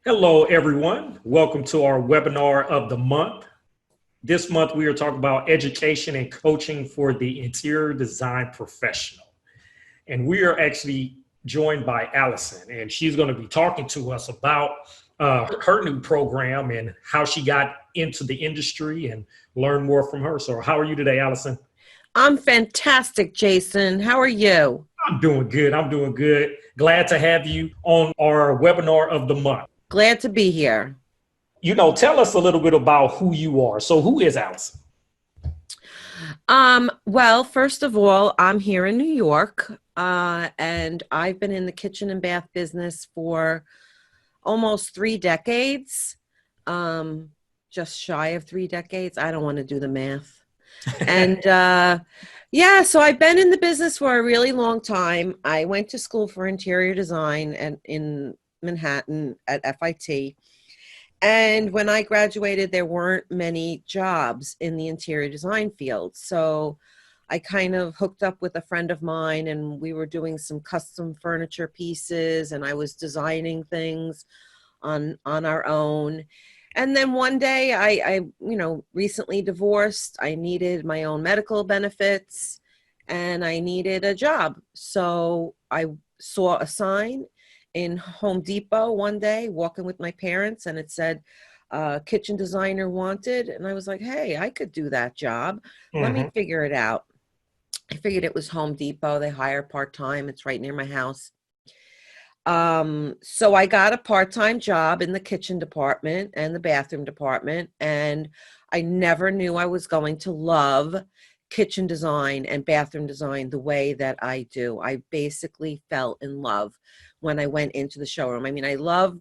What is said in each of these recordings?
Hello, everyone. Welcome to our webinar of the month. This month, we are talking about education and coaching for the interior design professional. And we are actually joined by Alison, and she's going to be talking to us about her new program and how she got into the industry and learn more from her. So, how are you today, Alison? I'm fantastic, Jason. How are you? I'm doing good. I'm doing good. Glad to have you on our webinar of the month. Glad to be here. Tell us a little bit about who you are. So, who is Alison? Well, first of all, I'm here in New York, and I've been in the kitchen and bath business for almost 3 decades. Um, just shy of 3 decades. I don't want to do the math. And yeah, so I've been in the business for a really long time. I went to school for interior design and in Manhattan at FIT. And when I graduated, there weren't many jobs in the interior design field. So I kind of hooked up with a friend of mine and we were doing some custom furniture pieces and I was designing things on our own. And then one day I recently divorced. I needed my own medical benefits and I needed a job. So I saw a sign in Home Depot one day walking with my parents and it said kitchen designer wanted, and I was like, hey, I could do that job. Let me Mhm. figure it out. I figured it was Home Depot. They hire part-time. It's right near my house. So I got a part-time job in the kitchen department and the bathroom department, and I never knew I was going to love kitchen design and bathroom design the way that I do. I basically fell in love when I went into the showroom. I mean, I love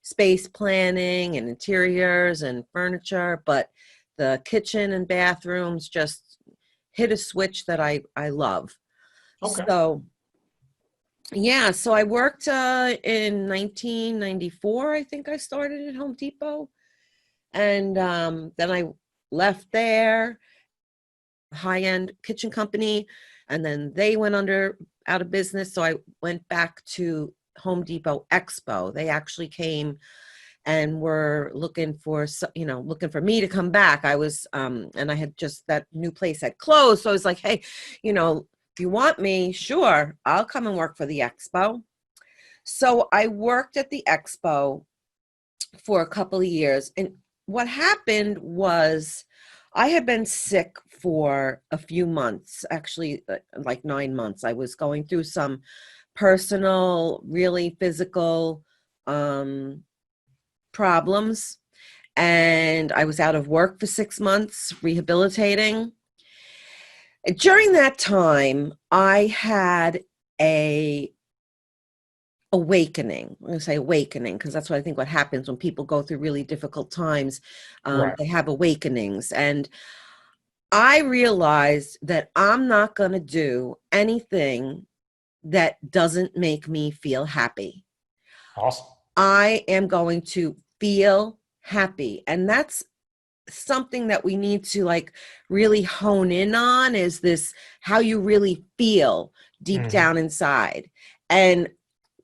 space planning and interiors and furniture, but the kitchen and bathrooms just hit a switch that I love. Okay. So yeah, so I worked in 1994. I think I started at Home Depot, and then I left there, high-end kitchen company, and then they went out of business. So I went back to Home Depot Expo. They actually came and were looking for looking for me to come back. I was and I had just that new place had closed, so I was like, hey, if you want me, sure, I'll come and work for the Expo. So I worked at the Expo for a couple of years. And what happened was I had been sick for a few months, actually, like 9 months. I was going through some personal, really physical problems. And I was out of work for 6 months, rehabilitating. During that time, I had a awakening. I'm going to say awakening because that's what I think what happens when people go through really difficult times. Right. They have awakenings. And I realized that I'm not going to do anything that doesn't make me feel happy. Awesome. I am going to feel happy. And that's something that we need to like really hone in on, is this how you really feel deep Mhm. down inside. And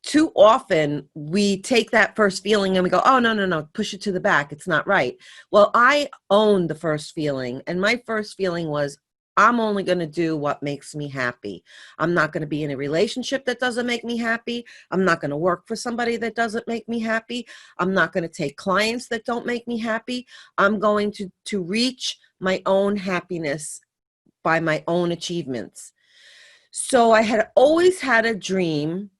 too often we take that first feeling and we go, oh, no, no, no, push it to the back. It's not right. Well, I owned the first feeling. And my first feeling was, I'm only going to do what makes me happy. I'm not going to be in a relationship that doesn't make me happy. I'm not going to work for somebody that doesn't make me happy. I'm not going to take clients that don't make me happy. I'm going to reach my own happiness by my own achievements. So I had always had a dream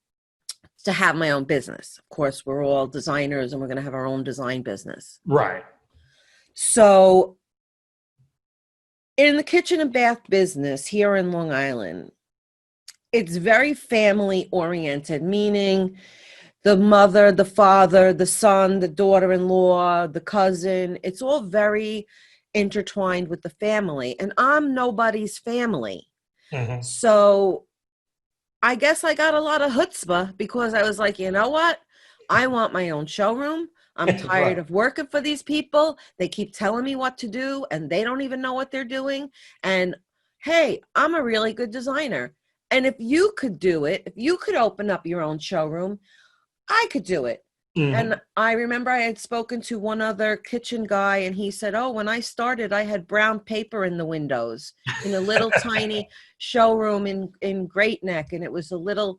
to have my own business. Of course, we're all designers and we're going to have our own design business. Right. So, in the kitchen and bath business here in Long Island, it's very family oriented, meaning the mother, the father, the son, the daughter in law, the cousin, it's all very intertwined with the family. And I'm nobody's family. Mhm. So, I guess I got a lot of chutzpah because I was like, you know what? I want my own showroom. I'm tired Right. of working for these people. They keep telling me what to do and they don't even know what they're doing. And hey, I'm a really good designer. And if you could do it, if you could open up your own showroom, I could do it. And Hmm. I remember I had spoken to one other kitchen guy, and he said, "Oh, when I started, I had brown paper in the windows in a little tiny showroom in Great Neck, and it was a little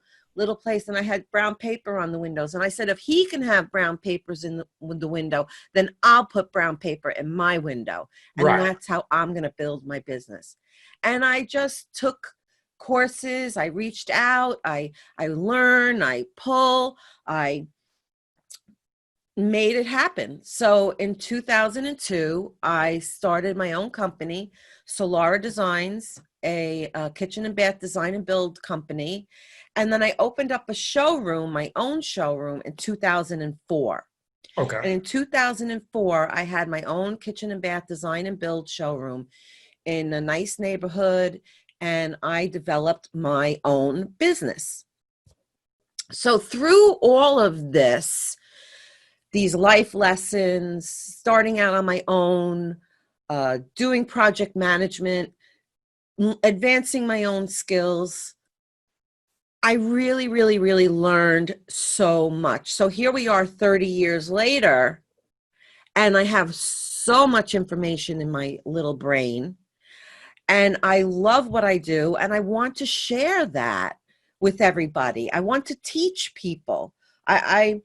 place, and I had brown paper on the windows." And I said, "If he can have brown papers in the window, then I'll put brown paper in my window, and Right. that's how I'm going to build my business." And I just took courses. I reached out. I learn. I pull. I made it happen. So in 2002, I started my own company, Solar Designs, a kitchen and bath design and build company. And then I opened up a showroom, my own showroom in 2004. Okay. And in 2004, I had my own kitchen and bath design and build showroom in a nice neighborhood. And I developed my own business. So through all of this, these life lessons, starting out on my own, doing project management, advancing my own skills. I really, really, really learned so much. So here we are 30 years later, and I have so much information in my little brain. And I love what I do, and I want to share that with everybody. I want to teach people. I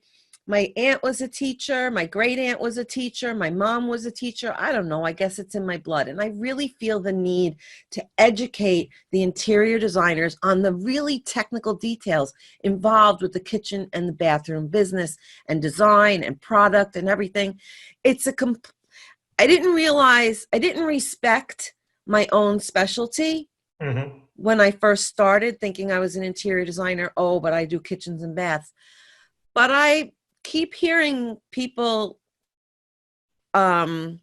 my aunt was a teacher, my great aunt was a teacher, my mom was a teacher. I don't know, I guess it's in my blood. And I really feel the need to educate the interior designers on the really technical details involved with the kitchen and the bathroom business and design and product and everything. It's a I didn't realize, I didn't respect my own specialty Hmm. when I first started, thinking I was an interior designer. Oh, but I do kitchens and baths. But I keep hearing people, um,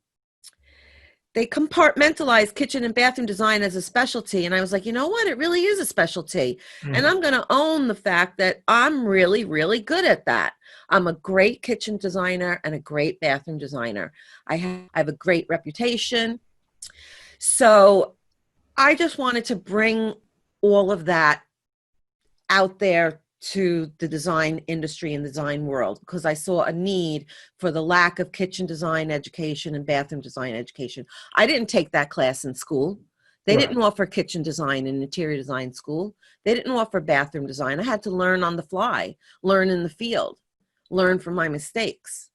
they compartmentalize kitchen and bathroom design as a specialty. And I was like, you know what? It really is a specialty. And Hmm. I'm going to own the fact that I'm really, really good at that. I'm a great kitchen designer and a great bathroom designer. I have a great reputation. So I just wanted to bring all of that out there to the design industry and design world, because I saw a need for the lack of kitchen design education and bathroom design education. I didn't take that class in school. They Right. didn't offer kitchen design and interior design school. They didn't offer bathroom design. I had to learn on the fly, learn in the field, learn from my mistakes.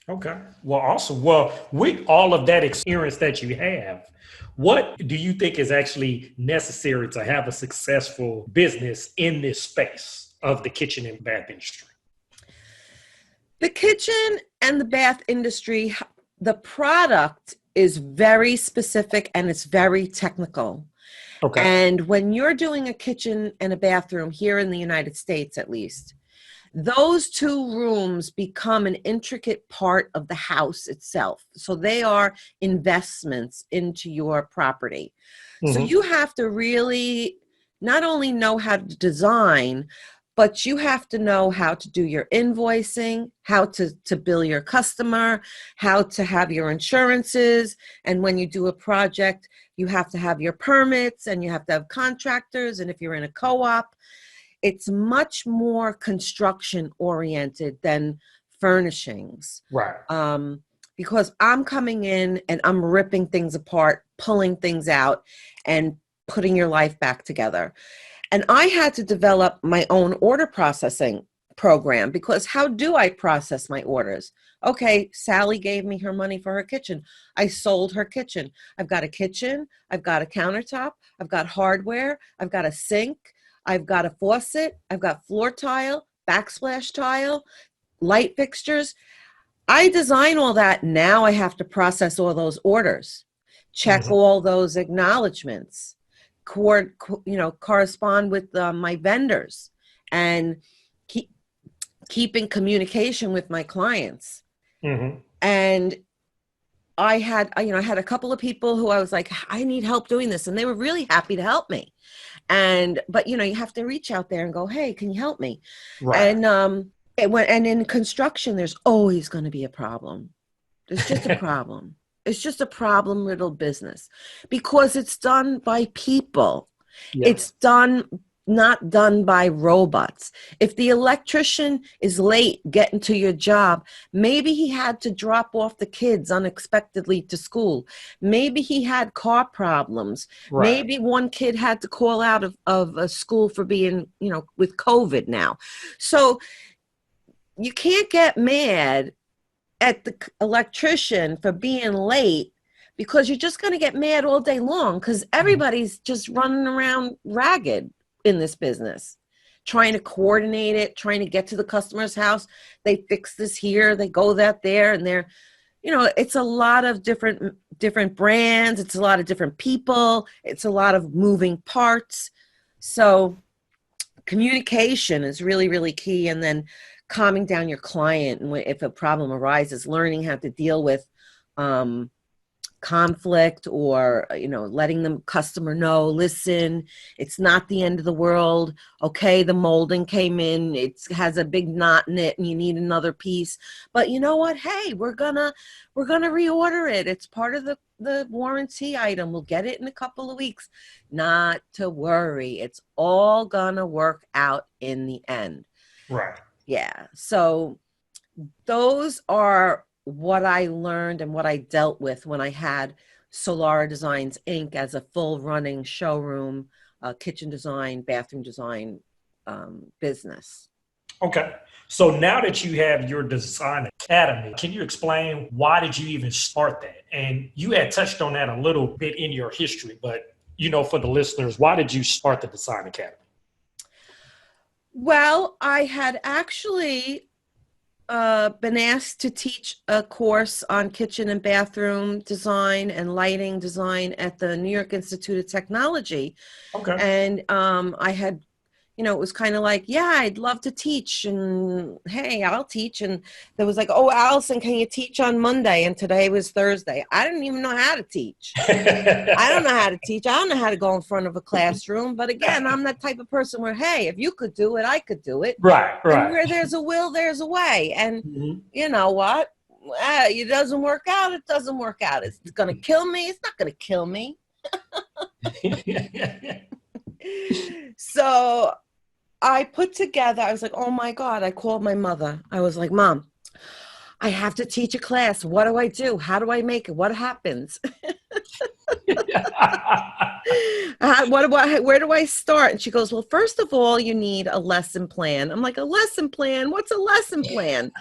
Okay. Well, awesome. Well, with all of that experience that you have, what do you think is actually necessary to have a successful business in this space of the kitchen and bath industry? The kitchen and the bath industry, the product is very specific and it's very technical. Okay. And when you're doing a kitchen and a bathroom here in the United States, at least, those two rooms become an intricate part of the house itself. So they are investments into your property. So Hmm. you have to really not only know how to design, but you have to know how to do your invoicing, how to bill your customer, how to have your insurances. And when you do a project, you have to have your permits and you have to have contractors. And if you're in a co-op, it's much more construction oriented than furnishings. Right. Um, because I'm coming in and I'm ripping things apart, pulling things out, and putting your life back together. And I had to develop my own order processing program, because how do I process my orders? Okay, Sally gave me her money for her kitchen. I sold her kitchen. I've got a kitchen, I've got a countertop, I've got hardware, I've got a sink, I've got a faucet, I've got floor tile, backsplash tile, light fixtures. I design all that. Now I have to process all those orders, check Hmm. all those acknowledgments, correspond with my vendors, and keep keeping communication with my clients. Hmm. And I had a couple of people who I was like, I need help doing this, and they were really happy to help me. But you have to reach out there and go, hey, can you help me? Right. And and in construction, there's always going to be a problem. There's just a problem. It's just a problem riddled business, because it's done by people. Yeah. It's done. not done by robots. If the electrician is late getting to your job, maybe he had to drop off the kids unexpectedly to school. Maybe he had car problems. Right. Maybe one kid had to call out of a school for being, with COVID now. So you can't get mad at the electrician for being late, because you're just going to get mad all day long, because everybody's just running around ragged in this business, trying to coordinate it, trying to get to the customer's house. They fix this here, they go that there, and they're, it's a lot of different brands. It's a lot of different people. It's a lot of moving parts. So communication is really, really key. And then calming down your client, and if a problem arises, learning how to deal with conflict, or letting the customer know, listen, it's not the end of the world. Okay, the molding came in, it has a big knot in it and you need another piece, but you know what, hey, we're gonna reorder it. It's part of the warranty item. We'll get it in a couple of weeks. Not to worry, it's all gonna work out in the end. Right. Yeah. So those are what I learned and what I dealt with when I had Solar Designs Inc. as a full running showroom, kitchen design, bathroom design business. Okay. So now that you have your design academy, can you explain why did you even start that? And you had touched on that a little bit in your history, but for the listeners, why did you start the design academy? Well, I had actually been asked to teach a course on kitchen and bathroom design and lighting design at the New York Institute of Technology. Okay. And I had, it was kind of like, yeah, I'd love to teach, and hey, I'll teach. And there was like, oh, Alison, can you teach on Monday? And today was Thursday. I didn't even know how to teach. I don't know how to teach. I don't know how to go in front of a classroom. But again, I'm that type of person where, hey, if you could do it, I could do it. Right. And where there's a will, there's a way. And you know what? It doesn't work out. It doesn't work out. It's going to kill me. It's not going to kill me. So I was like, oh my God, I called my mother. I was like, Mom, I have to teach a class. What do I do? How do I make it? What happens? Where do I start? And she goes, well, first of all, you need a lesson plan. I'm like, a lesson plan? What's a lesson plan?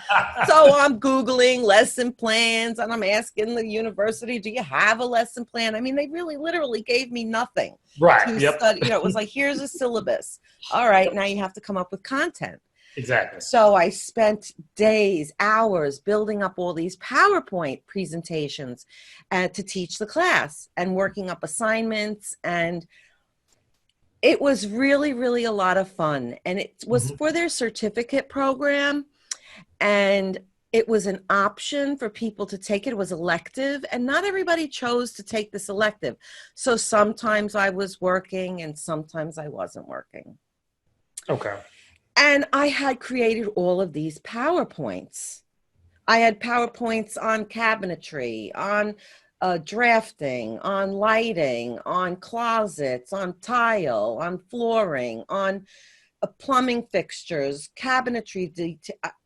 So I'm Googling lesson plans, and I'm asking the university, do you have a lesson plan? I mean, they really literally gave me nothing. Right. To Yep. study. It was like, here's a syllabus. All right, now you have to come up with content. Exactly. So I spent days, hours building up all these PowerPoint presentations to teach the class, and working up assignments. And it was really, really a lot of fun. And it was for their certificate program. And it was an option for people to take it. It was elective, and not everybody chose to take this elective. So sometimes I was working and sometimes I wasn't working. Okay. And I had created all of these PowerPoints. I had PowerPoints on cabinetry, on drafting, on lighting, on closets, on tile, on flooring, on plumbing fixtures, cabinetry,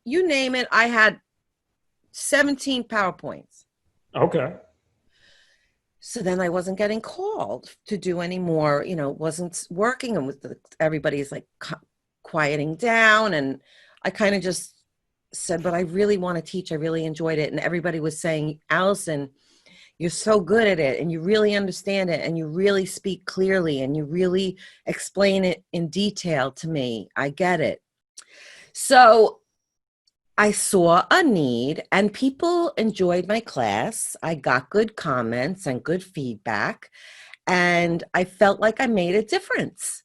you name it. I had 17 PowerPoints. Okay. So then I wasn't getting called to do any more, wasn't working. And everybody's like quieting down. And I kind of just said, but I really want to teach. I really enjoyed it. And everybody was saying, Alison, you're so good at it, and you really understand it, and you really speak clearly, and you really explain it in detail to me. I get it. So I saw a need, and people enjoyed my class. I got good comments and good feedback, and I felt like I made a difference.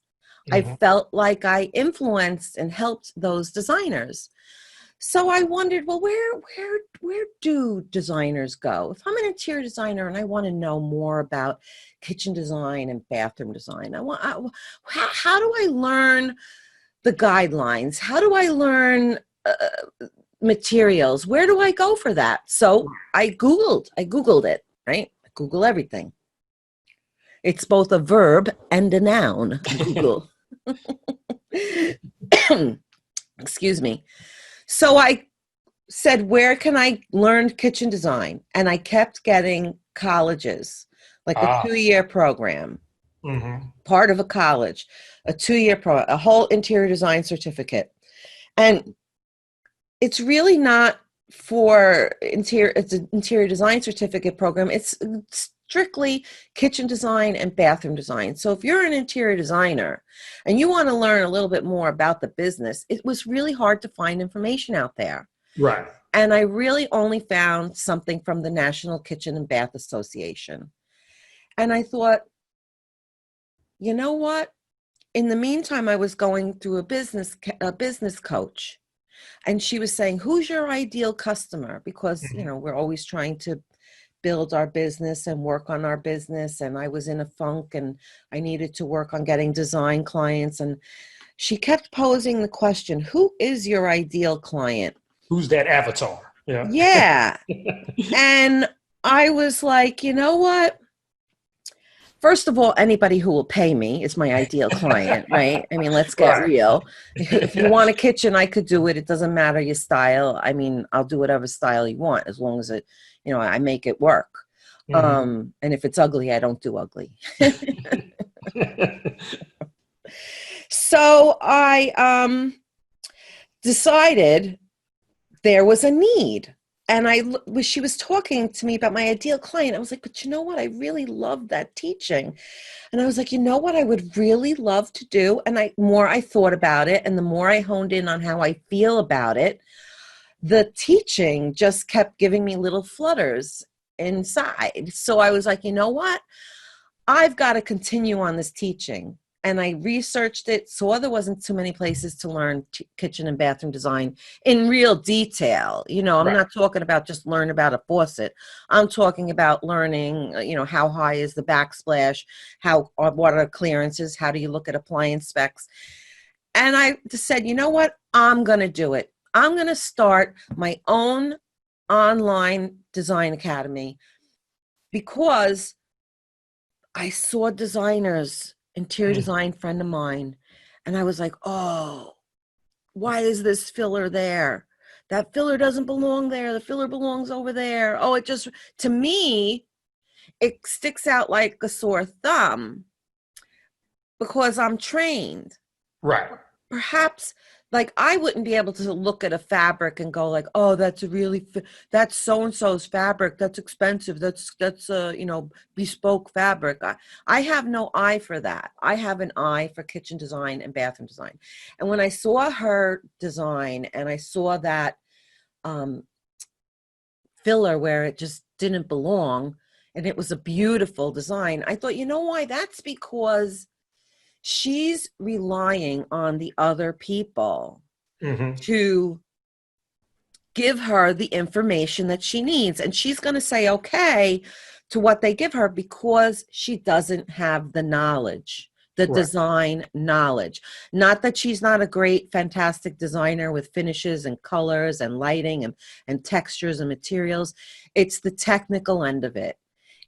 I felt like I influenced and helped those designers. So I wondered, well, where do designers go? If I'm an interior designer and I want to know more about kitchen design and bathroom design, how do I learn the guidelines? How do I learn materials? Where do I go for that? So I Googled it, right? I Google everything. It's both a verb and a noun, Google. Excuse me. So I said, where can I learn kitchen design? And I kept getting colleges, like a Ah. 2-year program, Mm-hmm. part of a college, a 2-year a whole interior design certificate. And it's really not for interior, it's an interior design certificate program. It's strictly kitchen design and bathroom design. So if you're an interior designer and you want to learn a little bit more about the business, it was really hard to find information out there. Right. And I really only found something from the National Kitchen and Bath Association. And I thought, you know what? In the meantime, I was going through a business coach, and she was saying, who's your ideal customer? Because, Mm-hmm. we're always trying to build our business and work on our business. And I was in a funk and I needed to work on getting design clients. And she kept posing the question, who is your ideal client? Who's that avatar? Yeah. Yeah. And I was like, you know what? First of all, anybody who will pay me is my ideal client, right? I mean, let's get Right. real. If you want a kitchen, I could do it. It doesn't matter your style. I mean, I'll do whatever style you want as long as I make it work. Mm-hmm. And if it's ugly, I don't do ugly. So I decided there was a need. And she was talking to me about my ideal client. I was like, but you know what? I really love that teaching. And I was like, you know what I would really love to do? And more I thought about it, and the more I honed in on how I feel about it, the teaching just kept giving me little flutters inside. So I was like, you know what? I've got to continue on this teaching. And I researched it, saw there wasn't too many places to learn kitchen and bathroom design in real detail. I'm Right. not talking about just learn about a faucet. I'm talking about learning, how high is the backsplash, what are clearances, how do you look at appliance specs? And I just said, you know what? I'm going to do it. I'm going to start my own online design academy because I saw designers, interior Mm. design friend of mine, and I was like, oh, why is this filler there? That filler doesn't belong there. The filler belongs over there. Oh, to me, it sticks out like a sore thumb because I'm trained. Right. Perhaps like I wouldn't be able to look at a fabric and go like, oh, that's so-and-so's fabric. That's expensive. That's bespoke fabric. I have no eye for that. I have an eye for kitchen design and bathroom design. And when I saw her design and I saw that filler where it just didn't belong, and it was a beautiful design, I thought, you know why? That's because she's relying on the other people Mm-hmm. to give her the information that she needs. And she's going to say, okay, to what they give her because she doesn't have the knowledge, the Right. design knowledge. Not that she's not a great, fantastic designer with finishes and colors and lighting and textures and materials. It's the technical end of it.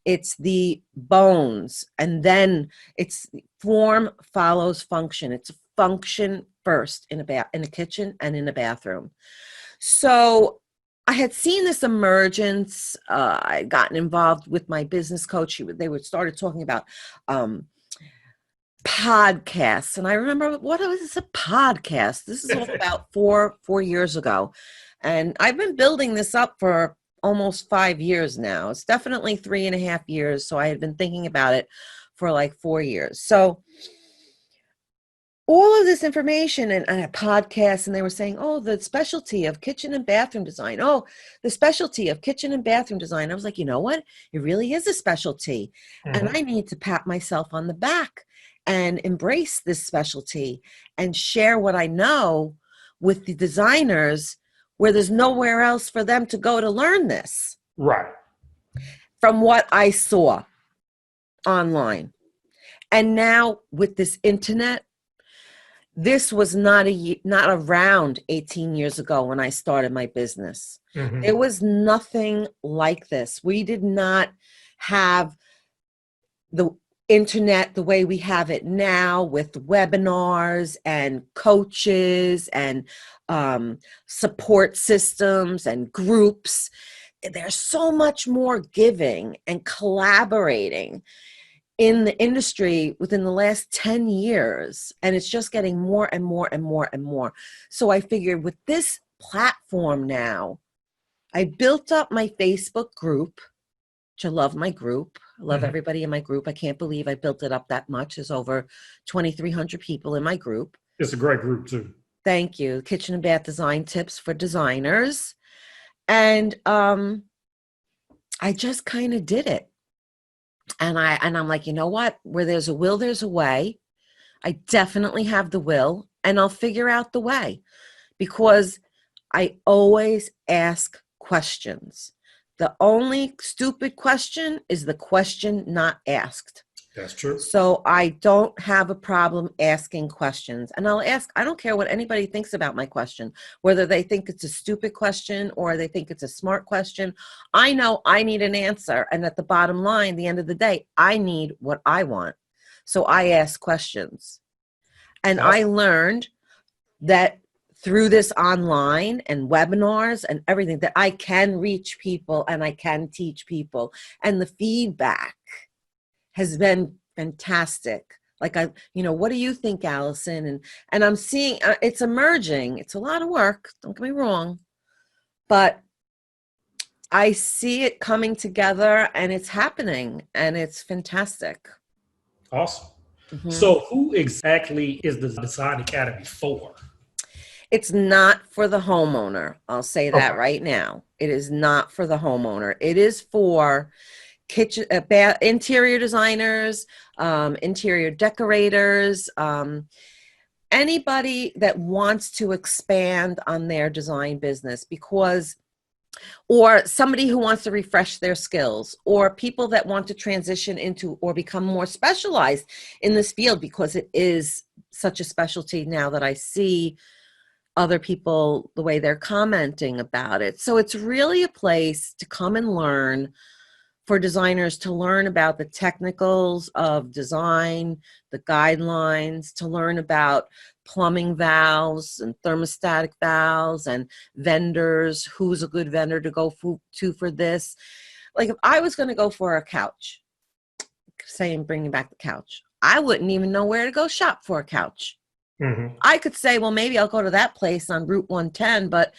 It's the bones, and then it's form follows function. It's function first in a kitchen and in a bathroom. So I had seen this emergence. I'd gotten involved with my business coach. They would started talking about podcasts, and I remember, what is a podcast? This is all about four years ago, and I've been building this up for almost 5 years now. It's definitely 3.5 years. So I had been thinking about it for like 4 years. So all of this information and a podcast, and they were saying, oh, the specialty of kitchen and bathroom design. Oh, the specialty of kitchen and bathroom design. I was like, you know what? It really is a specialty. And Mm-hmm. I need to pat myself on the back and embrace this specialty and share what I know with the designers where there's nowhere else for them to go to learn this Right. from what I saw online. And now with this internet, this was not around 18 years ago when I started my business. Mm-hmm. There was nothing like this. We did not have internet the way we have it now with webinars and coaches and support systems and groups. There's so much more giving and collaborating in the industry within the last 10 years. And it's just getting more and more and more and more. So I figured with this platform now, I built up my Facebook group, which I love my group. I love everybody in my group. I can't believe I built it up that much. There's over 2,300 people in my group. It's a great group too. Thank you. Kitchen and Bath Design Tips for Designers. And I just kind of did it. And I'm like, you know what? Where there's a will, there's a way. I definitely have the will, and I'll figure out the way, because I always ask questions. The only stupid question is the question not asked. That's true. So I don't have a problem asking questions. And I'll ask, I don't care what anybody thinks about my question, whether they think it's a stupid question or they think it's a smart question. I know I need an answer. And at the bottom line, the end of the day, I need what I want. So I ask questions. And I learned that through this online and webinars and everything, that I can reach people and I can teach people. And the feedback has been fantastic. Like, what do you think, Allison? And I'm seeing it's emerging. It's a lot of work. Don't get me wrong, but I see it coming together and it's happening and it's fantastic. Awesome. Mm-hmm. So who exactly is the Design Academy for? It's not for the homeowner. I'll say that right now. It is not for the homeowner. It is for kitchen, interior designers, interior decorators, anybody that wants to expand on their design business, or somebody who wants to refresh their skills, or people that want to transition into or become more specialized in this field, because it is such a specialty now that I see other people, the way they're commenting about it. So it's really a place to come and learn, for designers to learn about the technicals of design, the guidelines, to learn about plumbing valves and thermostatic valves and vendors, who's a good vendor to go to for this. Like, if I was going to go for a couch, saying bringing back the couch, I wouldn't even know where to go shop for a couch. Mm-hmm. I could say, well, maybe I'll go to that place on Route 110, but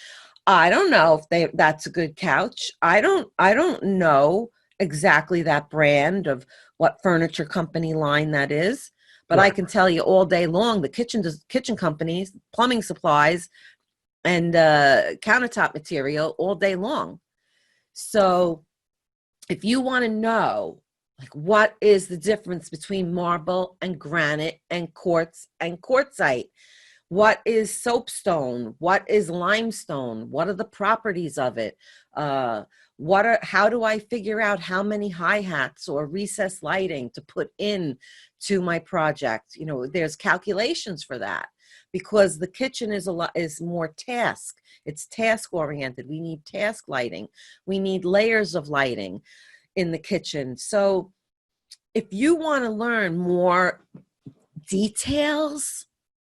I don't know if that's a good couch. I don't know exactly that brand of what furniture company line that is, but I can tell you all day long the kitchen companies, plumbing supplies, and countertop material all day long. So if you want to know, like, what is the difference between marble and granite and quartz and quartzite? What is soapstone? What is limestone? What are the properties of it? How do I figure out how many hi-hats or recessed lighting to put in to my project? There's calculations for that, because the kitchen is more task. It's task oriented. We need task lighting. We need layers of lighting in the kitchen. So if you want to learn more details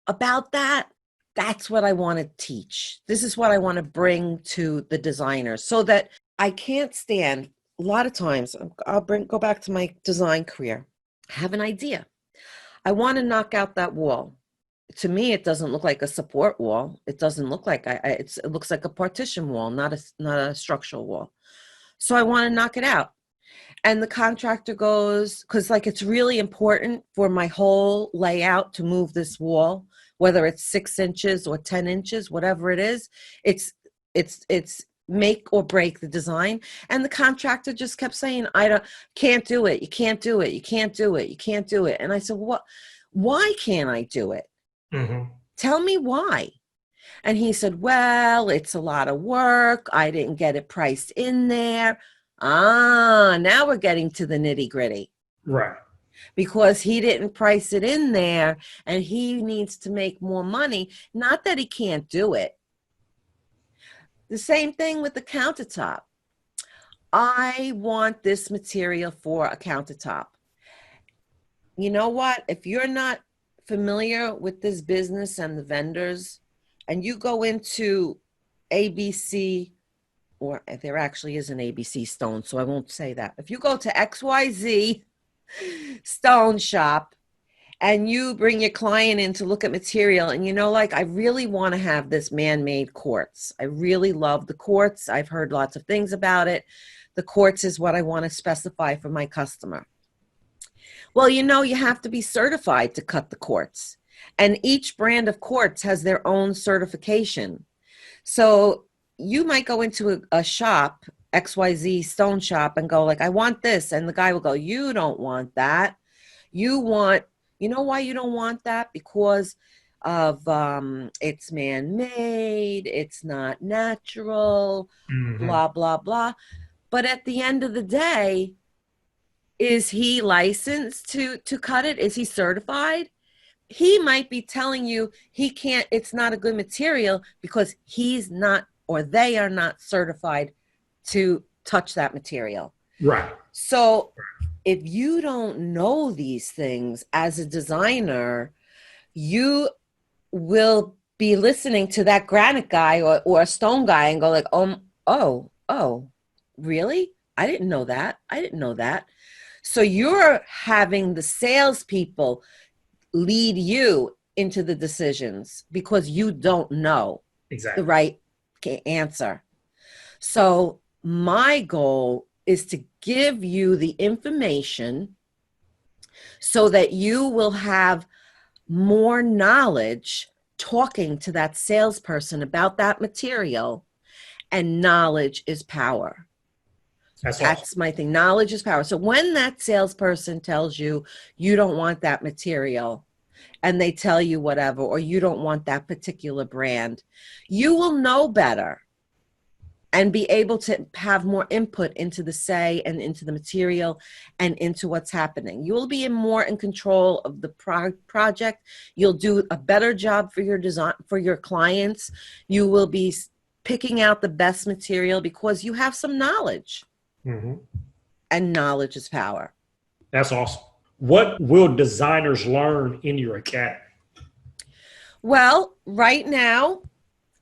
about that, that's what I want to teach. This is what I want to bring to the designers, so that I can't stand, a lot of times, go back to my design career. I have an idea. I want to knock out that wall. To me, it doesn't look like a support wall. It doesn't look like it looks like a partition wall, not a structural wall. So I want to knock it out. And the contractor goes, because it's really important for my whole layout to move this wall, whether it's 6 inches or 10 inches, whatever it is, it's make or break the design. And the contractor just kept saying, can't do it. You can't do it. You can't do it. You can't do it. And I said, why can't I do it? Mm-hmm. Tell me why. And he said, well, it's a lot of work. I didn't get it priced in there. Now we're getting to the nitty gritty. Right. Because he didn't price it in there and he needs to make more money. Not that he can't do it. The same thing with the countertop. I want this material for a countertop. you know what? If you're not familiar with this business and the vendors, and you go into ABC, or there actually is an ABC Stone, so I won't say that. If you go to XYZ Stone Shop and you bring your client in to look at material, and like, I really want to have this man-made quartz. I really love the quartz. I've heard lots of things about it. The quartz is what I want to specify for my customer. Well, you have to be certified to cut the quartz. And each brand of quartz has their own certification. So you might go into a shop, XYZ Stone Shop, and go like, I want this. And the guy will go, you don't want that. You know why you don't want that? Because of it's man-made, it's not natural, Hmm. blah, blah, blah. But at the end of the day, is he licensed to cut it? Is he certified? He might be telling you he can't, it's not a good material because he's not, or they are not certified to touch that material. Right. So if you don't know these things as a designer, you will be listening to that granite guy or a stone guy and go like, oh, really? I didn't know that. I didn't know that. So you're having the salespeople lead you into the decisions because you don't know the Exactly. right answer. So my goal is to give you the information so that you will have more knowledge talking to that salesperson about that material. And knowledge is power. That's awesome. That's my thing. Knowledge is power. So when that salesperson tells you you don't want that material, and they tell you whatever, or you don't want that particular brand, you will know better and be able to have more input into the say and into the material and into what's happening. You will be more in control of the project. You'll do a better job for your design, for your clients. You will be picking out the best material because you have some knowledge, Hmm. and knowledge is power. That's awesome. What will designers learn in your academy? Well, right now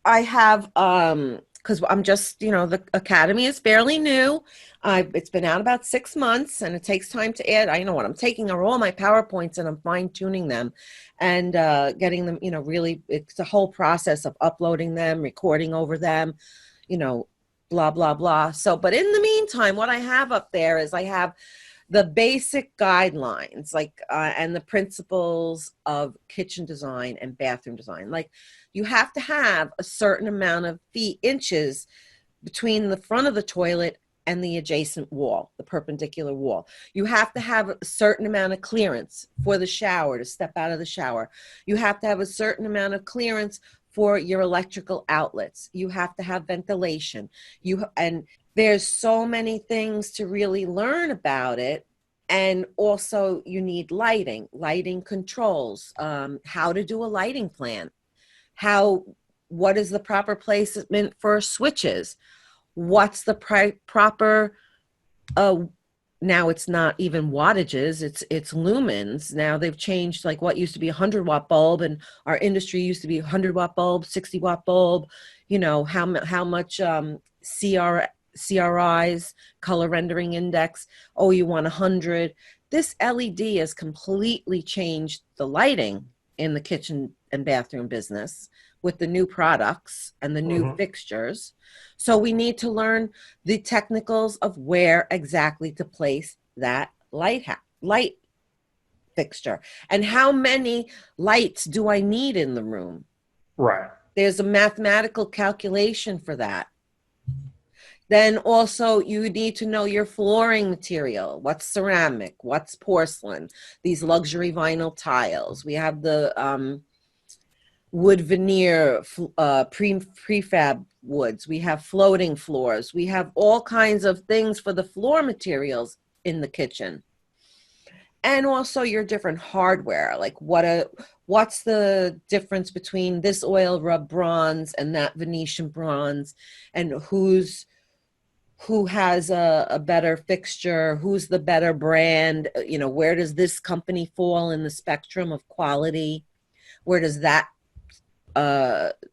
I have because I'm just, the academy is fairly new. It's been out about 6 months, and it takes time to add. I know what I'm taking are all my PowerPoints and I'm fine tuning them, and getting them. Really, it's a whole process of uploading them, recording over them, you know, blah blah blah. So, but in the meantime, what I have up there is I have the basic guidelines, like and the principles of kitchen design and bathroom design. Like, you have to have a certain amount of inches between the front of the toilet and the adjacent wall, the perpendicular wall. You have to have a certain amount of clearance for the shower to step out of the shower. You have to have a certain amount of clearance for your electrical outlets. You have to have ventilation. And there's so many things to really learn about it. And also you need lighting controls, how to do a lighting plan, what is the proper placement for switches, what's the proper uh now it's not even wattages, it's lumens. Now they've changed, like what used to be a 100-watt bulb, and our industry used to be a 100-watt bulb, 60-watt bulb. How much CRIs, color rendering index. Oh, you want 100. This LED has completely changed the lighting in the kitchen and bathroom business with the new products and the new Hmm. fixtures. So we need to learn the technicals of where exactly to place that light fixture, and how many lights do I need in the room. Right. There's a mathematical calculation for that. Then also you need to know your flooring material. What's ceramic? What's porcelain? These luxury vinyl tiles. We have the wood veneer, prefab woods. We have floating floors. We have all kinds of things for the floor materials in the kitchen. And also your different hardware, like what's the difference between this oil rub bronze and that Venetian bronze, and who has a better fixture, who's the better brand, where does this company fall in the spectrum of quality, where does that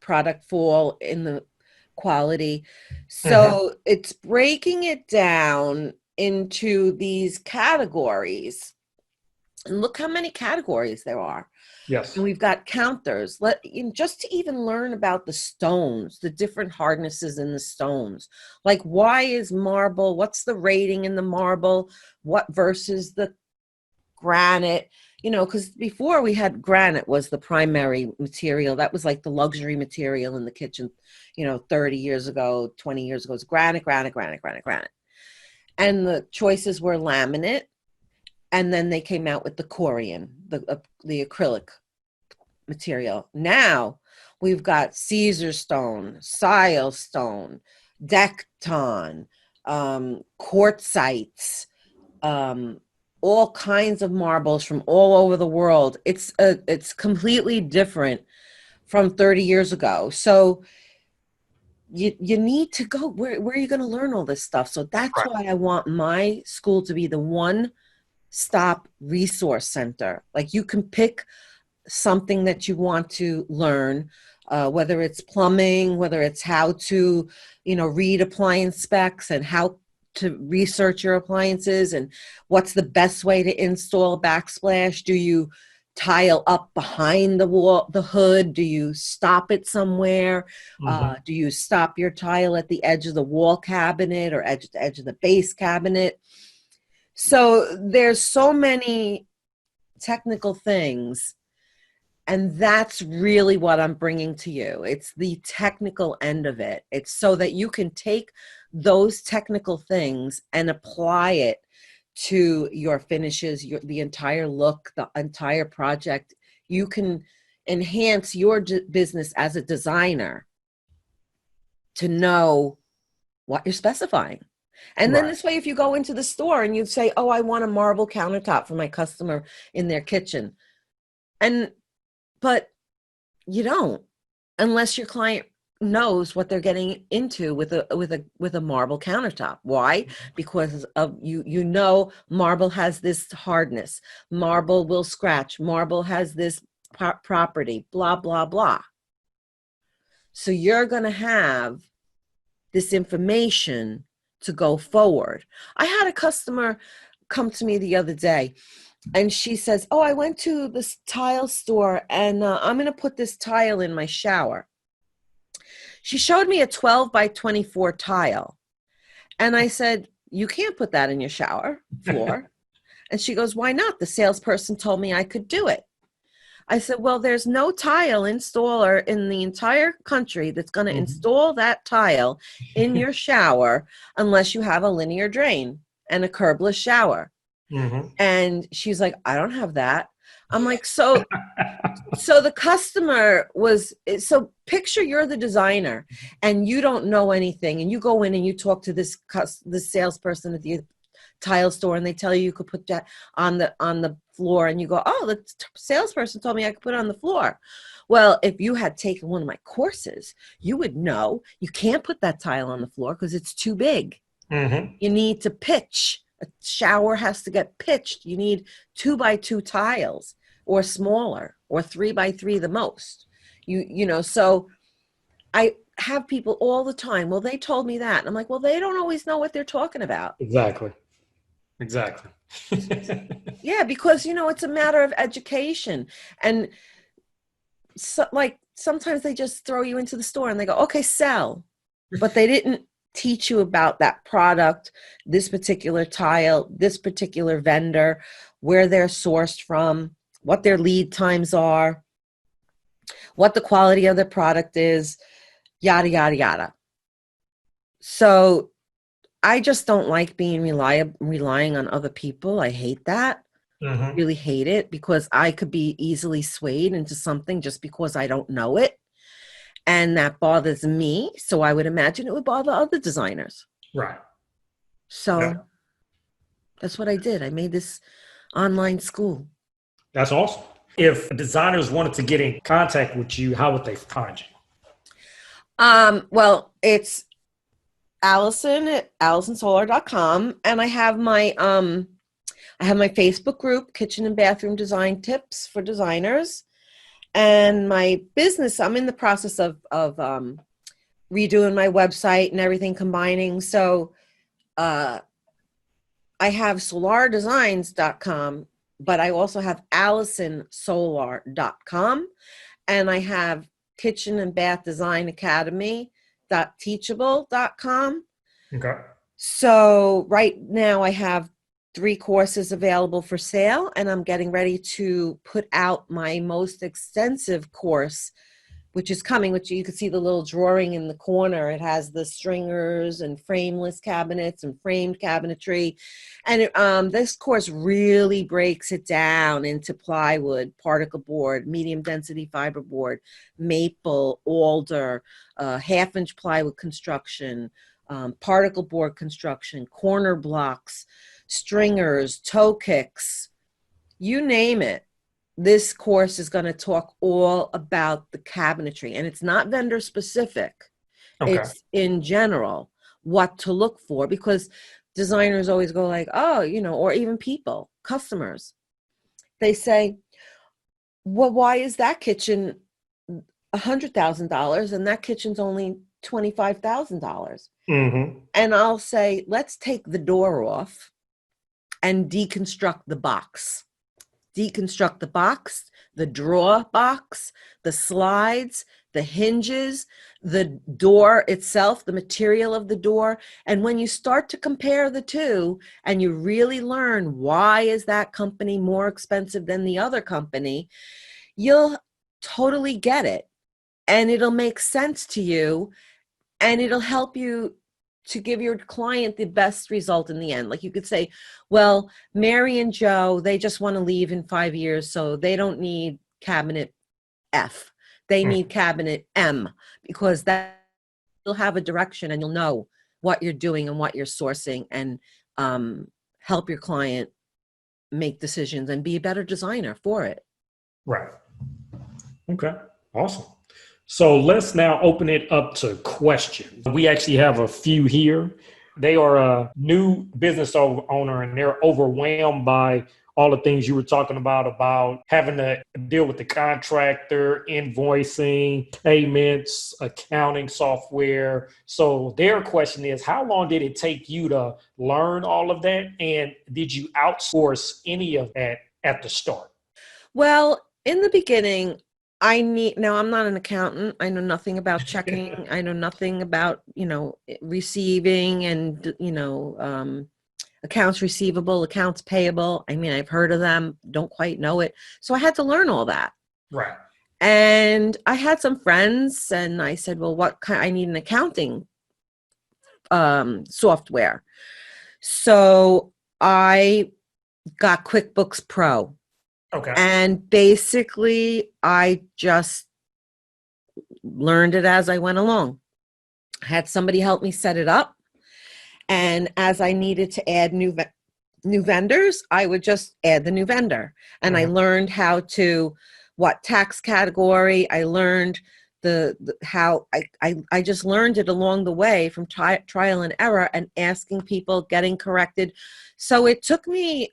product fall in the quality. Mm-hmm. So it's breaking it down into these categories. And look how many categories there are. And Yes. we've got counters. Just to even learn about the stones, the different hardnesses in the stones. Like, why is marble? What's the rating in the marble? What versus the granite? Because before we had granite was the primary material. That was like the luxury material in the kitchen, 30 years ago, 20 years ago. It's granite, granite, granite, granite, granite. And the choices were laminate. And then they came out with the Corian, the acrylic material. Now we've got Caesar stone, Sile stone, Decton, quartzites, all kinds of marbles from all over the world. It's completely different from 30 years ago. So you need to go where are you going to learn all this stuff? So that's Right. why I want my school to be the one stop resource center. Like, you can pick something that you want to learn, whether it's plumbing, whether it's how to, read appliance specs and how to research your appliances and what's the best way to install a backsplash. Do you tile up behind the wall, the hood? Do you stop it somewhere? Mm-hmm. Do you stop your tile at the edge of the wall cabinet or edge of the base cabinet? So there's so many technical things. And that's really what I'm bringing to you. It's the technical end of it. It's so that you can take those technical things and apply it to your finishes, the entire look, the entire project. You can enhance your business as a designer to know what you're specifying. And then Right. this way, if you go into the store and you say, oh, I want a marble countertop for my customer in their kitchen. But you don't, unless your client knows what they're getting into with a marble countertop. Why? Because of marble has this hardness. Marble will scratch. Marble has this property, blah, blah, blah. So you're going to have this information to go forward. I had a customer come to me the other day, and she says, oh, I went to this tile store and I'm going to put this tile in my shower. She showed me a 12 by 24 tile. And I said, you can't put that in your shower floor. And she goes, why not? The salesperson told me I could do it. I said, well, there's no tile installer in the entire country that's going to Mm-hmm. install that tile in your shower unless you have a linear drain and a curbless shower. Mm-hmm. And she's like, I don't have that. I'm like, so the customer so picture you're the designer and you don't know anything, and you go in and you talk to this salesperson at the tile store, and they tell you could put that on the floor, and you go, oh, the salesperson told me I could put it on the floor. Well, if you had taken one of my courses, you would know you can't put that tile on the floor because it's too big. Mm-hmm. You need to pitch. A shower has to get pitched. You need 2 by 2 tiles or smaller, or 3 by 3 the most. So I have people all the time, well, they told me that. And I'm like, well, they don't always know what they're talking about. Exactly. Yeah, because it's a matter of education. And so, like, sometimes they just throw you into the store and they go, okay, sell. But they didn't teach you about that product, this particular tile, this particular vendor, where they're sourced from, what their lead times are, what the quality of the product is, yada, yada, yada. So I just don't like being relying on other people. I hate that. Mm-hmm. Really hate it, because I could be easily swayed into something just because I don't know it. And that bothers me. So I would imagine it would bother other designers. Right. So Yeah. that's what I did. I made this online school. That's awesome. If designers wanted to get in contact with you, how would they find you? Well, it's Alison at AlisonSolar.com, and I have my Facebook group, Kitchen and Bathroom Design Tips for Designers, and my business. I'm in the process of redoing my website and everything, combining. So uh, I have solardesigns.com, but I also have AlisonSolar.com, and I have Kitchen and Bath Design Academy .teachable.com. Okay. So right now I have 3 courses available for sale, and I'm getting ready to put out my most extensive course, which is coming, which you can see the little drawing in the corner. It has the stringers and frameless cabinets and framed cabinetry. And this course really breaks it down into plywood, particle board, medium density fiberboard, maple, alder, half-inch plywood construction, particle board construction, corner blocks, stringers, toe kicks, you name it. This course is going to talk all about the cabinetry, and it's not vendor specific. Okay. It's in general what to look for, because designers always go like, oh, or even people, customers, they say, well, why is that kitchen $100,000 and that kitchen's only $25,000? Mm-hmm. And I'll say, let's take the door off and deconstruct the box. Deconstruct the box, the drawer box, the slides, the hinges, the door itself, the material of the door. And when you start to compare the two and you really learn why is that company more expensive than the other company, you'll totally get it. And it'll make sense to you, and it'll help you to give your client the best result in the end. Like you could say, well, Mary and Joe, they just want to leave in 5 years, so they don't need cabinet F. They need cabinet M, because that you'll have a direction and you'll know what you're doing and what you're sourcing, and help your client make decisions and be a better designer for it. Right. Okay. Awesome. So let's now open it up to questions. We actually have a few here. They are a new business owner, and they're overwhelmed by all the things you were talking about having to deal with the contractor, invoicing, payments, accounting software. So their question is, how long did it take you to learn all of that? And did you outsource any of that at the start? Well, in the beginning, now I'm not an accountant. I know nothing about checking. I know nothing about, receiving and, accounts receivable, accounts payable. I mean, I've heard of them, don't quite know it. So I had to learn all that. Right. And I had some friends, and I said, well, I need an accounting software. So I got QuickBooks Pro. Okay. And basically, I just learned it as I went along. I had somebody help me set it up. And as I needed to add new vendors, I would just add the new vendor. And I learned how to, what tax category. I learned how I just learned it along the way from trial and error and asking people, getting corrected. So it took me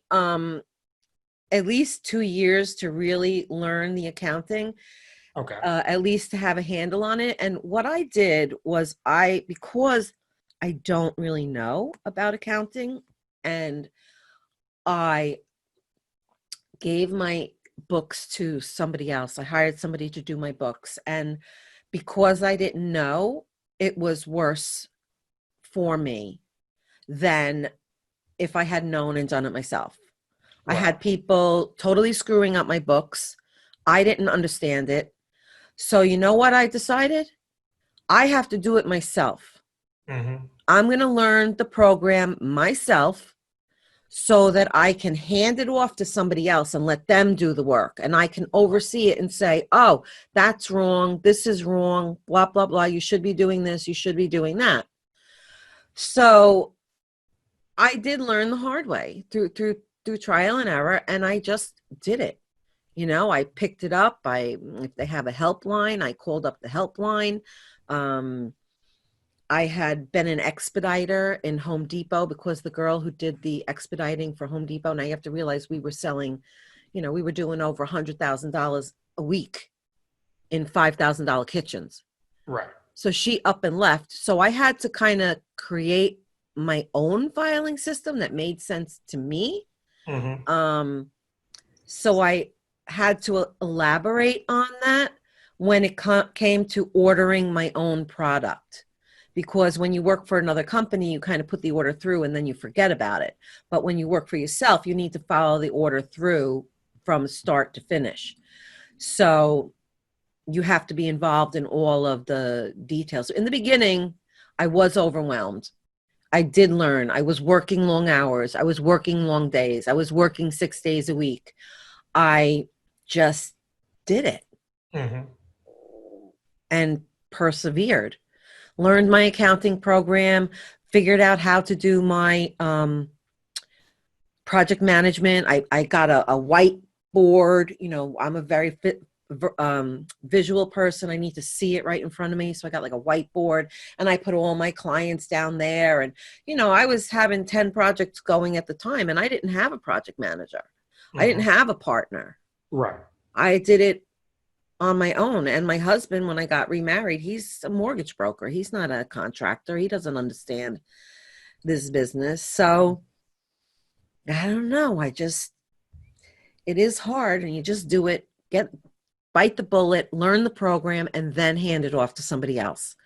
at least 2 years to really learn the accounting, at least to have a handle on it. And what I did was because I don't really know about accounting, and I gave my books to somebody else. I hired somebody to do my books. And because I didn't know, it was worse for me than if I had known and done it myself. Wow. I had people totally screwing up my books. I didn't understand it. So you know what I decided? I have to do it myself. I'm going to learn the program myself so that I can hand it off to somebody else and let them do the work. And I can oversee it and say, oh, that's wrong. This is wrong. Blah, blah, blah. You should be doing this. You should be doing that. So I did learn the hard way through trial and error, and I just did it. I picked it up. If they have a helpline, I called up the helpline. I had been an expediter in Home Depot because the girl who did the expediting for Home Depot, now you have to realize we were selling, we were doing over $100,000 a week in $5,000 kitchens. Right. So she up and left. So I had to kind of create my own filing system that made sense to me. Mm-hmm. So I had to elaborate on that when it came to ordering my own product. Because when you work for another company, you kind of put the order through and then you forget about it. But when you work for yourself, you need to follow the order through from start to finish. So you have to be involved in all of the details. In the beginning, I was overwhelmed. I did learn. I was working long hours. I was working long days. I was working 6 days a week. I just did it and persevered. Learned my accounting program, figured out how to do my project management. I got a whiteboard. I'm a very visual person. I need to see it right in front of me. So I got like a whiteboard and I put all my clients down there. And, I was having 10 projects going at the time and I didn't have a project manager. I didn't have a partner. Right. I did it on my own. And my husband, when I got remarried, he's a mortgage broker. He's not a contractor. He doesn't understand this business. So I don't know. It is hard and you just do it, bite the bullet, learn the program, and then hand it off to somebody else.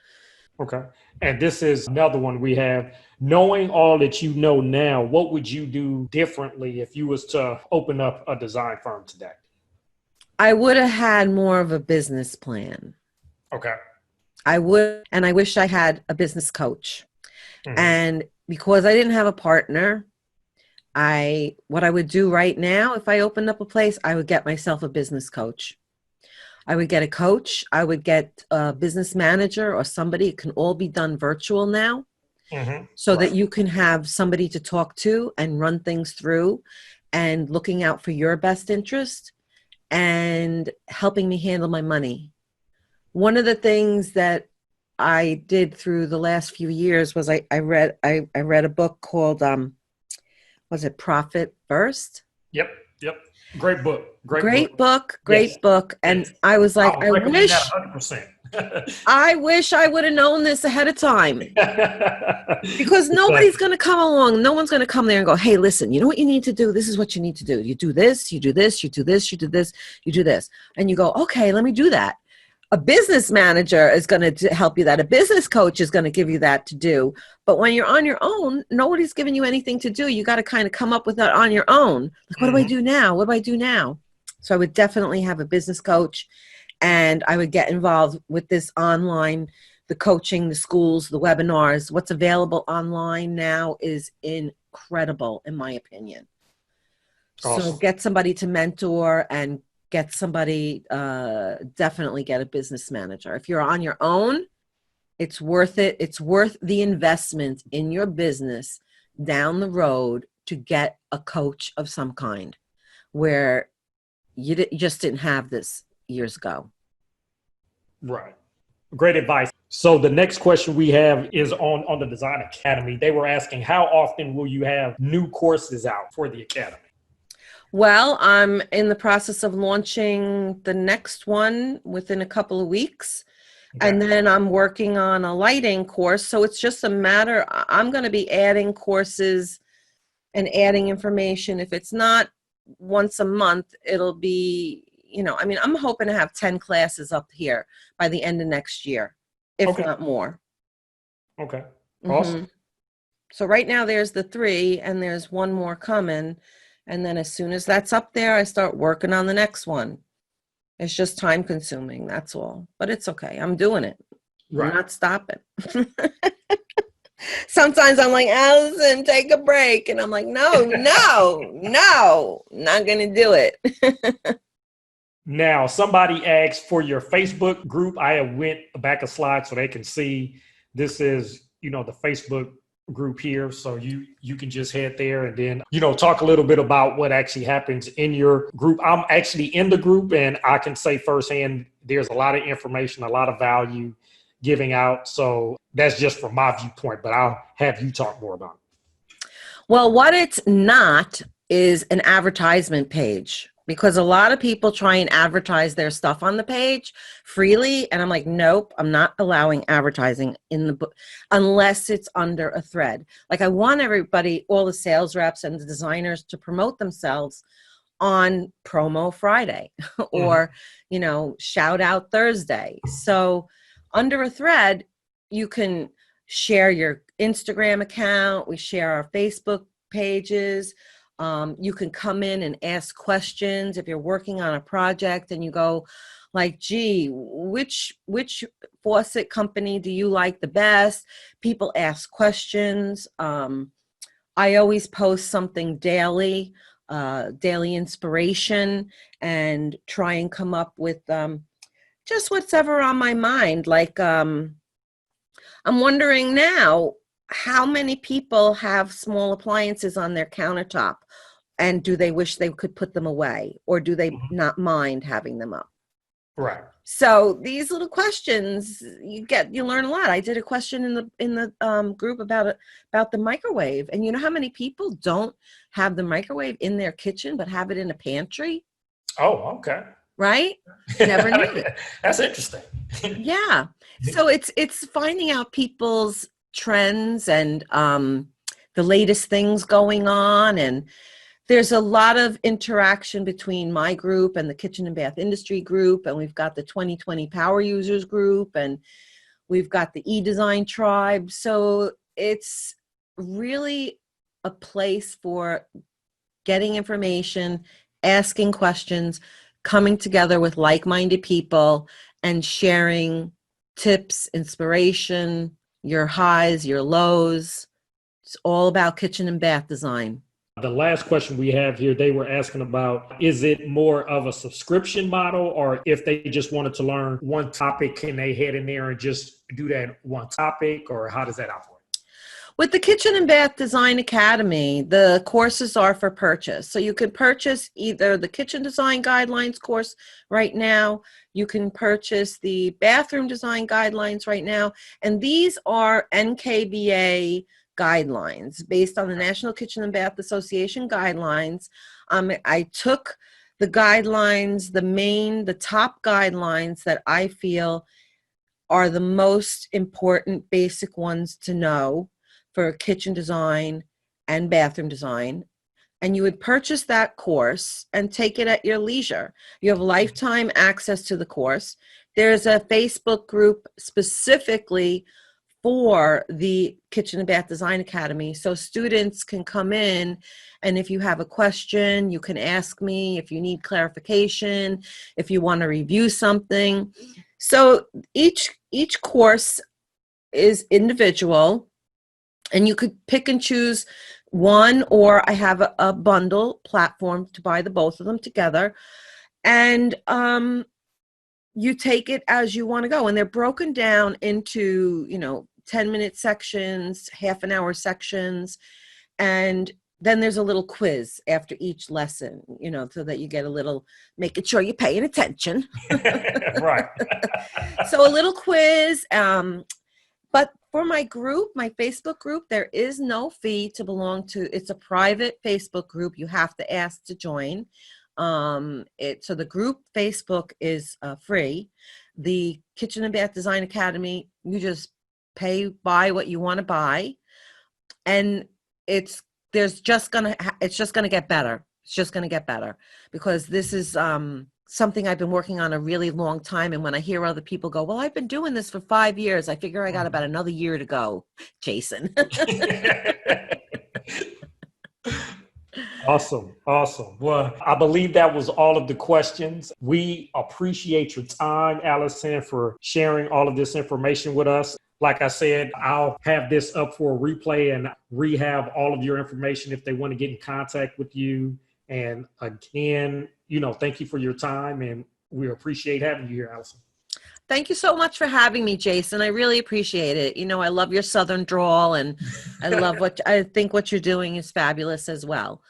Okay. And this is another one we have. Knowing all that you know now, what would you do differently if you was to open up a design firm today? I would have had more of a business plan. Okay. I would, and I wish I had a business coach. And because I didn't have a partner, what I would do right now, if I opened up a place, I would get myself a business coach. I would get a coach. I would get a business manager or somebody. It can all be done virtual now. So that you can have somebody to talk to and run things through and looking out for your best interest and helping me handle my money. One of the things that I did through the last few years was I read a book called was it Profit First? Yep. Great book. Great book. And yes. I was like, I wish that 100%. I wish I would have known this ahead of time. Because nobody's going to come along. No one's going to come there and go, hey, listen, you know what you need to do? This is what you need to do. You do this, you do this, you do this, you do this, you do this. And you go, okay, let me do that. A business manager is going to help you that. A business coach is going to give you that to do. But when you're on your own, nobody's giving you anything to do. You got to kind of come up with that on your own. Like, what do I do now? What do I do now? So I would definitely have a business coach and I would get involved with this online, the coaching, the schools, the webinars. What's available online now is incredible, in my opinion. Awesome. So get somebody to mentor and get somebody, definitely get a business manager. If you're on your own, it's worth it. It's worth the investment in your business down the road to get a coach of some kind where you just didn't have this years ago. Right. Great advice. So the next question we have is on the Design Academy. They were asking, how often will you have new courses out for the Academy? Well, I'm in the process of launching the next one within a couple of weeks. Okay. And then I'm working on a lighting course. So it's just a matter, I'm going to be adding courses and adding information. If it's not once a month, it'll be, I'm hoping to have 10 classes up here by the end of next year, if not more. Okay. Awesome. Mm-hmm. So right now there's the 3 and there's one more coming. And then as soon as that's up there, I start working on the next one. It's just time consuming. That's all. But it's okay. I'm doing it. Right. I'm not stopping. Sometimes I'm like, Alison, take a break. And I'm like, no, not going to do it. Now, somebody asked for your Facebook group. I went back a slide so they can see this is, the Facebook group here. So you can just head there and then, talk a little bit about what actually happens in your group. I'm actually in the group and I can say firsthand, there's a lot of information, a lot of value giving out. So that's just from my viewpoint, but I'll have you talk more about it. Well, what it's not is an advertisement page, because a lot of people try and advertise their stuff on the page freely. And I'm like, nope, I'm not allowing advertising in the book unless it's under a thread. Like, I want everybody, all the sales reps and the designers, to promote themselves on Promo Friday or, Shout Out Thursday. So under a thread, you can share your Instagram account. We share our Facebook pages. You can come in and ask questions if you're working on a project and you go like, gee, which faucet company do you like the best? People ask questions. I always post something daily, daily inspiration, and try and come up with just what's ever on my mind. Like, I'm wondering now, how many people have small appliances on their countertop, and do they wish they could put them away, or do they not mind having them up? Right. So these little questions, you learn a lot. I did a question in the group about the microwave, and you know how many people don't have the microwave in their kitchen but have it in a pantry? Oh, okay. Right? Never knew it. That's interesting. Yeah. So it's finding out people's trends and the latest things going on, and there's a lot of interaction between my group and the kitchen and bath industry group, and we've got the 2020 power users group, and we've got the e-design tribe. So it's really a place for getting information, asking questions, coming together with like-minded people, and sharing tips, inspiration, your highs, your lows. It's all about kitchen and bath design. The last question we have here, they were asking about, is it more of a subscription model, or if they just wanted to learn one topic, can they head in there and just do that one topic, or how does that operate? With the Kitchen and Bath Design Academy, the courses are for purchase. So you can purchase either the Kitchen Design Guidelines course right now, you can purchase the Bathroom Design Guidelines right now, and these are NKBA guidelines based on the National Kitchen and Bath Association guidelines. I took the guidelines, the top guidelines that I feel are the most important basic ones to know for kitchen design and bathroom design. And you would purchase that course and take it at your leisure. You have lifetime access to the course. There's a Facebook group specifically for the Kitchen and Bath Design Academy. So students can come in, and if you have a question, you can ask me. If you need clarification, if you want to review something. So each course is individual, and you could pick and choose one, or I have a bundle platform to buy the both of them together. And you take it as you want to go. And they're broken down into, 10-minute sections, half an hour sections. And then there's a little quiz after each lesson, so that you get making sure you're paying attention. Right. So a little quiz. But for my group, my Facebook group, there is no fee to belong to. It's a private Facebook group. You have to ask to join. So the group Facebook is free. The Kitchen and Bath Design Academy, you just buy what you want to buy, and it's just gonna get better. It's just gonna get better, because this is something I've been working on a really long time. And when I hear other people go, well, I've been doing this for 5 years, I figure I got about another year to go, Jason. Awesome. Well, I believe that was all of the questions. We appreciate your time, Alison, for sharing all of this information with us. Like I said, I'll have this up for a replay and rehab all of your information if they want to get in contact with you. And again, thank you for your time, and we appreciate having you here, Alison. Thank you so much for having me, Jason. I really appreciate it. I love your Southern drawl, and I think what you're doing is fabulous as well.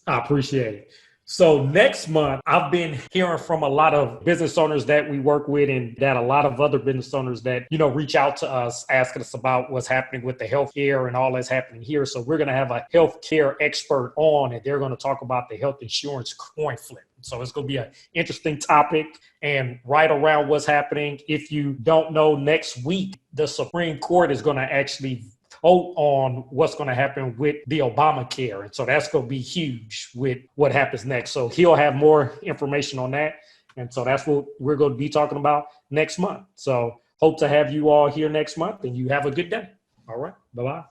I appreciate it. So next month, I've been hearing from a lot of business owners that we work with and that a lot of other business owners that, reach out to us, asking us about what's happening with the healthcare and all that's happening here. So we're going to have a healthcare expert on, and they're going to talk about the health insurance coin flip. So it's going to be an interesting topic and right around what's happening. If you don't know, next week, the Supreme Court is going to actually vote on what's going to happen with the Obamacare. And so that's going to be huge with what happens next. So he'll have more information on that. And so that's what we're going to be talking about next month. So hope to have you all here next month, and you have a good day. All right. Bye-bye.